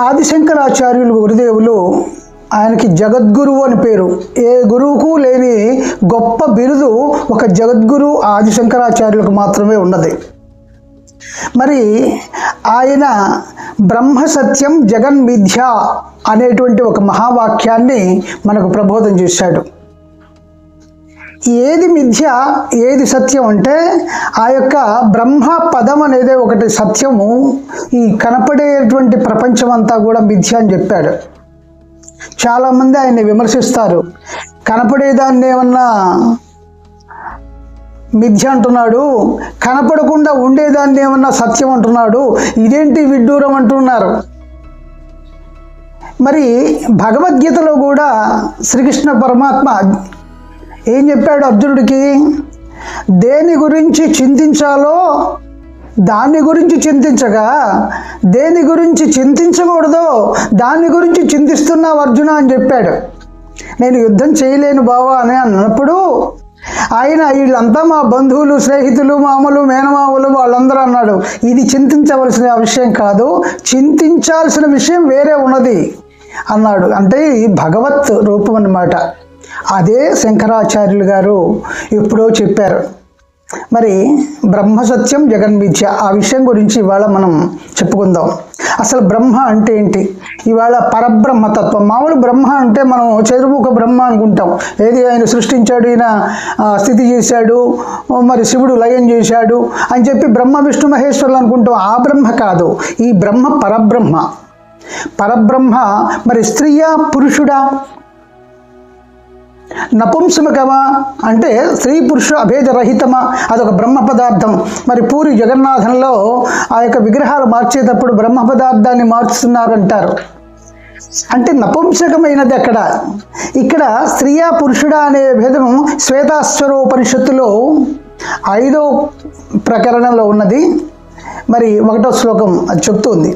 ఆదిశంకరాచార్యులు గురుదేవులు ఆయనకి జగద్గురువు అని పేరు. ఏ గురువుకు లేని గొప్ప బిరుదు ఒక జగద్గురు ఆదిశంకరాచార్యులకు మాత్రమే ఉన్నది. మరి ఆయన బ్రహ్మ సత్యం జగన్ మిథ్య అనేటువంటి ఒక మహావాక్యాన్ని మనకు ప్రబోధం చేశాడు. ఏది మిథ్య ఏది సత్యం అంటే ఆ యొక్క బ్రహ్మ పదం అనేది ఒకటి సత్యము, ఈ కనపడేటువంటి ప్రపంచం అంతా కూడా మిథ్య అని చెప్పాడు. చాలామంది ఆయన్ని విమర్శిస్తారు. కనపడేదాన్ని ఏమన్నా మిథ్య అంటున్నాడు, కనపడకుండా ఉండేదాన్ని ఏమన్నా సత్యం అంటున్నాడు, ఇదేంటి విడ్డూరం అంటున్నారు. మరి భగవద్గీతలో కూడా శ్రీకృష్ణ పరమాత్మ ఏం చెప్పాడు అర్జునుడికి? దేని గురించి చింతించాలో దాని గురించి చింతించగా, దేని గురించి చింతించకూడదో దాని గురించి చింతిస్తున్నావు అర్జున అని చెప్పాడు. నేను యుద్ధం చేయలేను బావా అని అన్నప్పుడు ఆయన వీళ్ళంతా మా బంధువులు, స్నేహితులు, మామలు, మేనమామలు వాళ్ళందరూ అన్నాడు, ఇది చింతించవలసిన విషయం కాదు, చింతించాల్సిన విషయం వేరే ఉన్నది అన్నాడు. అంటే ఈ భగవత్ రూపం అన్నమాట. అదే శంకరాచార్యులు గారు ఎప్పుడో చెప్పారు. మరి బ్రహ్మసత్యం జగన్మిథ్య ఆ విషయం గురించి ఇవాళ మనం చెప్పుకుందాం. అసలు బ్రహ్మ అంటే ఏంటి? ఇవాళ పరబ్రహ్మతత్వం. మామూలు బ్రహ్మ అంటే మనం చతుర్ముఖ బ్రహ్మ అనుకుంటాం. ఏది ఆయన సృష్టించాడు, ఈయన స్థితి చేశాడు, మరి శివుడు లయం చేశాడు అని చెప్పి బ్రహ్మ విష్ణు మహేశ్వరులు అనుకుంటాం. ఆ బ్రహ్మ కాదు, ఈ బ్రహ్మ పరబ్రహ్మ. పరబ్రహ్మ మరి స్త్రీయా పురుషుడా, నపుంసకమా అంటే స్త్రీ పురుష అభేదరహితమా, అదొక బ్రహ్మ పదార్థం. మరి పూరి జగన్నాథంలో ఆ యొక్క విగ్రహాలు మార్చేటప్పుడు బ్రహ్మ పదార్థాన్ని మార్చుతున్నారంటారు. అంటే నపుంసకమైనది అక్కడ. ఇక్కడ స్త్రీయా పురుషుడా అనే భేదం శ్వేతాశ్వరోపనిషత్తులో 5వ ప్రకరణంలో ఉన్నది. మరి 1వ శ్లోకం అది చెప్తుంది.